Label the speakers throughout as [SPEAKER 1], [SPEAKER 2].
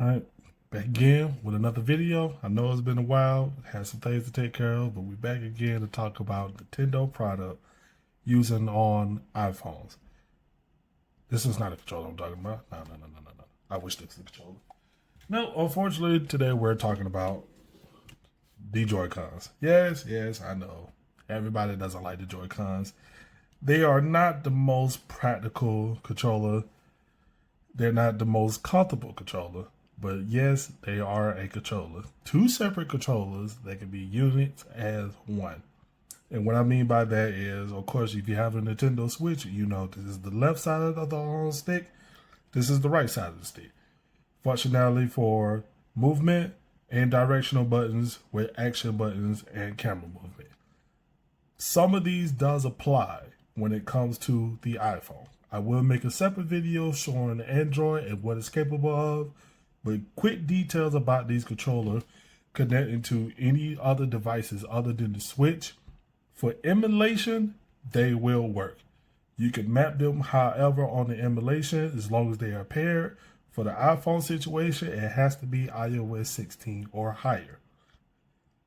[SPEAKER 1] Alright, back again with another video. I know it's been a while, had some things to take care of, but we're back again to talk about Nintendo product using on iPhones. This is not a controller I'm talking about. No. I wish this was a controller. No, unfortunately, today we're talking about the JoyCons. Yes, I know. Everybody doesn't like the JoyCons. They are not the most practical controller. They're not the most comfortable controller. But yes, they are a controller. Two separate controllers that can be units as one. And what I mean by that is, of course, if you have a Nintendo Switch, you know this is the left side of the stick. This is the right side of the stick. Functionality for movement and directional buttons with action buttons and camera movement. Some of these does apply when it comes to the iPhone. I will make a separate video showing Android and what it's capable of. But quick details about these controllers connecting to any other devices other than the Switch. For emulation, they will work. You can map them however on the emulation as long as they are paired. For the iPhone situation, it has to be iOS 16 or higher.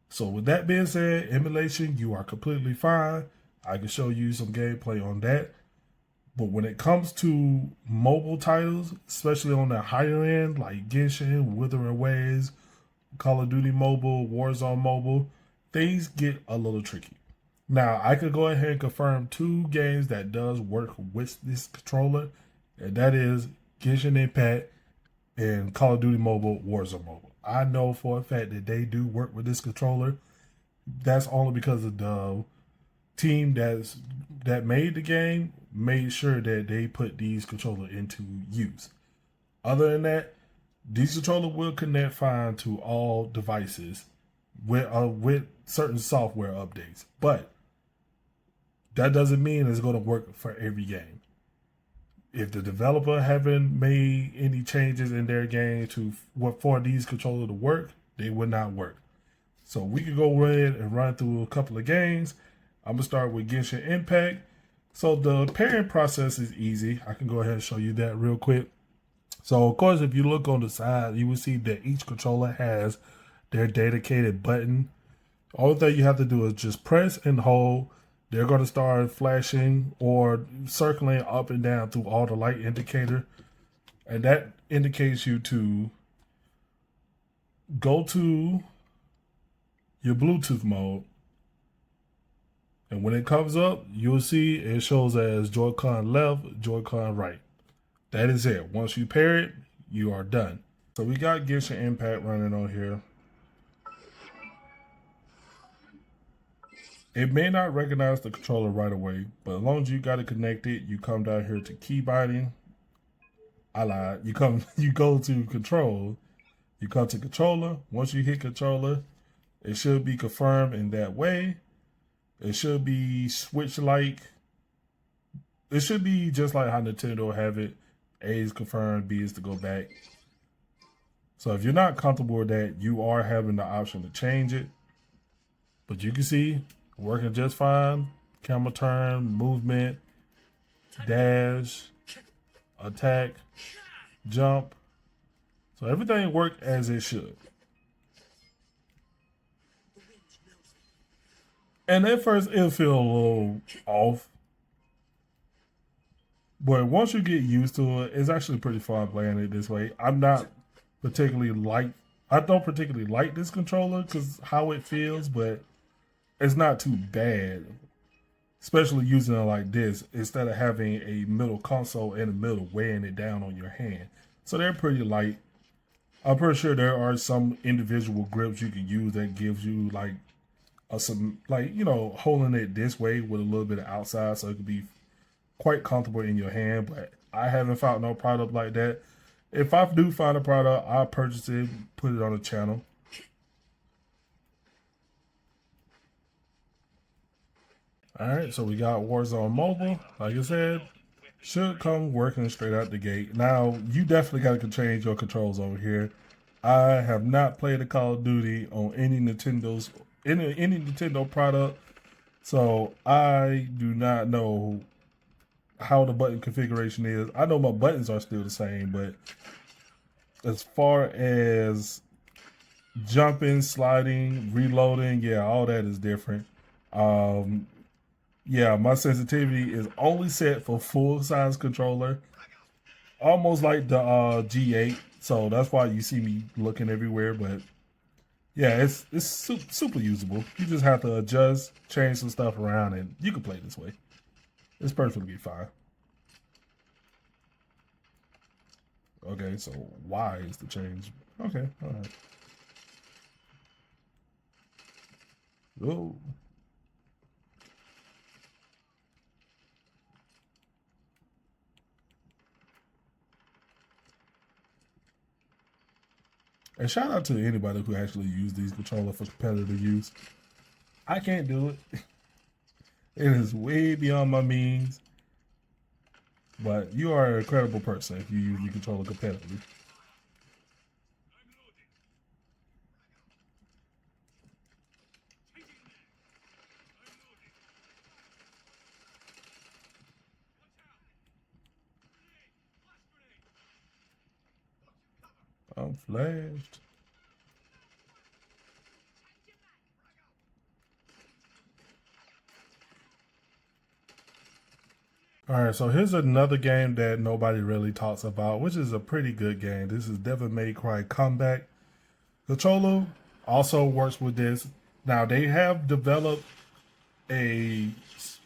[SPEAKER 1] So with that being said, emulation, you are completely fine. I can show you some gameplay on that. But when it comes to mobile titles, especially on the higher end, like Genshin, Withering Waves, Call of Duty Mobile, Warzone Mobile, things get a little tricky. Now, I could go ahead and confirm two games that does work with this controller, and that is Genshin Impact and Call of Duty Mobile, Warzone Mobile. I know for a fact that they do work with this controller. That's only because of the team that made the game made sure that they put these controllers into use. Other than that, these controllers will connect fine to all devices with certain software updates. But that doesn't mean it's going to work for every game. If the developer haven't made any changes in their game for these controllers to work, they will not work. So we can go ahead and run through a couple of games. I'm going to start with Genshin Impact. So the pairing process is easy. I can go ahead and show you that real quick. So of course, if you look on the side, you will see that each controller has their dedicated button. All thing you have to do is just press and hold. They're going to start flashing or circling up and down through all the light indicator. And that indicates you to go to your Bluetooth mode. And when it comes up, you'll see it shows as JoyCon left, JoyCon right. That is it. Once you pair it, you are done. So we got Genshin Impact running on here. It may not recognize the controller right away, but as long as you got it connected, you come down here to key binding. I lied. You go to control. You come to controller. Once you hit controller, it should be confirmed in that way. It should be switch-like. It should be just like how Nintendo have it. A is confirmed, B is to go back. So if you're not comfortable with that, you are having the option to change it. But you can see, working just fine. Camera turn, movement, dash, attack, jump. So everything worked as it should. And at first, it'll feel a little off. But once you get used to it, it's actually pretty fun playing it this way. I don't particularly like this controller because how it feels, but it's not too bad. Especially using it like this, instead of having a middle console in the middle weighing it down on your hand. So they're pretty light. I'm pretty sure there are some individual grips you can use that gives you holding it this way with a little bit of outside so it could be quite comfortable in your hand. But I haven't found no product like that. If I do find a product, I'll purchase it, put it on the channel. Alright, so we got Warzone Mobile. Like I said, should come working straight out the gate. Now, you definitely got to change your controls over here. I have not played a Call of Duty on any Nintendo product, so I do not know how the button configuration is. I know my buttons are still the same, but as far as jumping, sliding, reloading, yeah, all that is different. Yeah, my sensitivity is only set for full size controller, almost like the G8. So that's why you see me looking everywhere. But yeah, it's super usable. You just have to adjust, change some stuff around, and you can play this way. It's perfectly fine. Okay, so Y is the change. Okay, all right. Oh. And shout out to anybody who actually used these controllers for competitive use. I can't do it. It is way beyond my means. But you are an incredible person if you use your controller competitively. I'm flashed. All right, so here's another game that nobody really talks about, which is a pretty good game. This is Devil May Cry Comeback. Controller also works with this. Now, they have developed a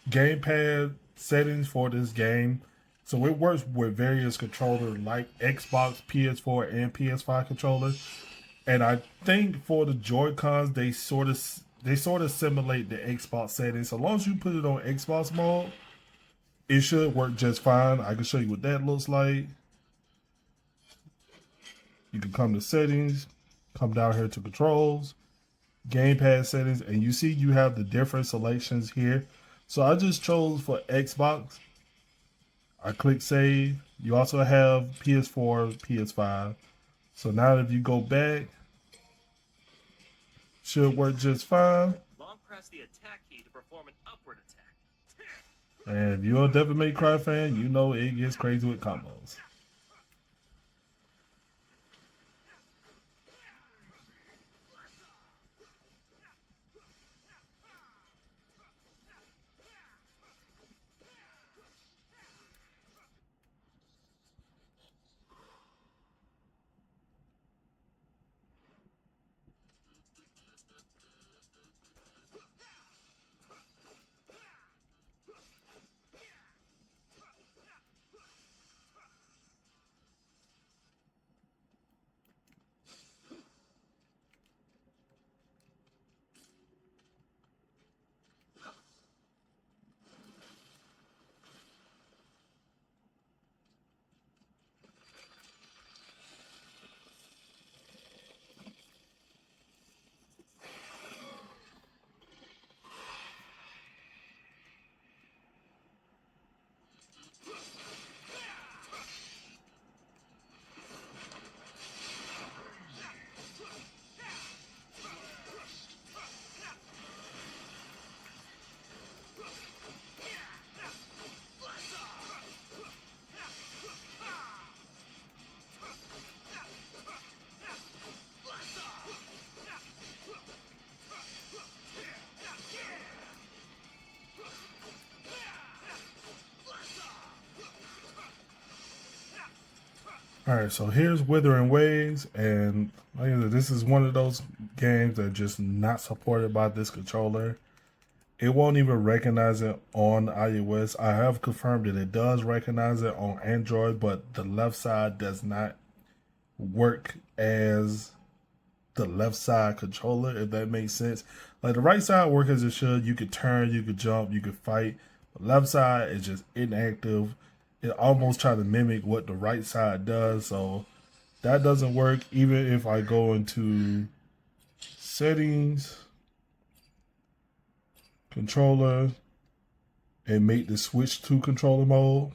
[SPEAKER 1] gamepad settings for this game. So it works with various controllers like Xbox, PS4, and PS5 controllers. And I think for the JoyCons, they sort of simulate the Xbox settings. So long as you put it on Xbox mode, it should work just fine. I can show you what that looks like. You can come to settings, come down here to controls, gamepad settings, and you see you have the different selections here. So I just chose for Xbox. I click save. You also have PS4, PS5. So now if you go back, should work just fine.
[SPEAKER 2] Long press the attack key to perform an upward attack.
[SPEAKER 1] And if you're a Devil May Cry fan, you know it gets crazy with combos. All right, so here's Withering Waves, and like I said, this is one of those games that just not supported by this controller. It won't even recognize it on iOS. I have confirmed that it does recognize it on Android, but the left side does not work as the left side controller, if that makes sense. Like the right side works as it should. You could turn, you could jump, you could fight. The left side is just inactive. It almost try to mimic what the right side does, so that doesn't work. Even if I go into settings, controller, and make the switch to controller mode,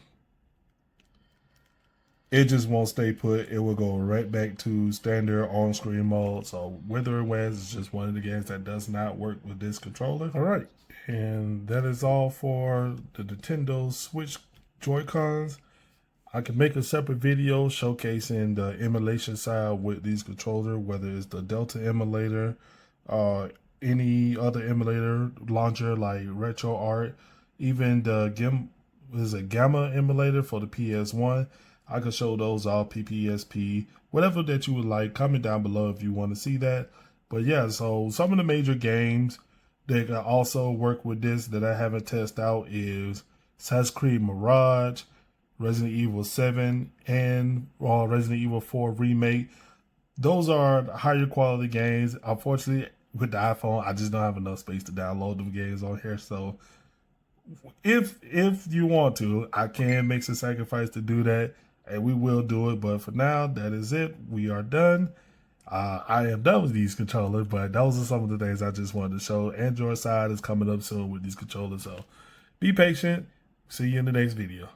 [SPEAKER 1] it just won't stay put. It will go right back to standard on-screen mode. So Withering Waves is just one of the games that does not work with this controller. All right, and that is all for the Nintendo Switch JoyCons. I can make a separate video showcasing the emulation side with these controllers, whether it's the Delta emulator, any other emulator launcher like RetroArch, even the Gamma emulator for the PS1. I can show those all, PPSP, whatever that you would like. Comment down below if you want to see that. But yeah, so some of the major games that can also work with this that I haven't tested out is Assassin's Creed Mirage, Resident Evil 7, and Resident Evil 4 Remake. Those are higher quality games. Unfortunately, with the iPhone, I just don't have enough space to download them games on here. So if you want to, I can make some sacrifice to do that, and we will do it. But for now, that is it. We are done. I am done with these controllers, but those are some of the things I just wanted to show. Android side is coming up soon with these controllers, so be patient. See you in the next video.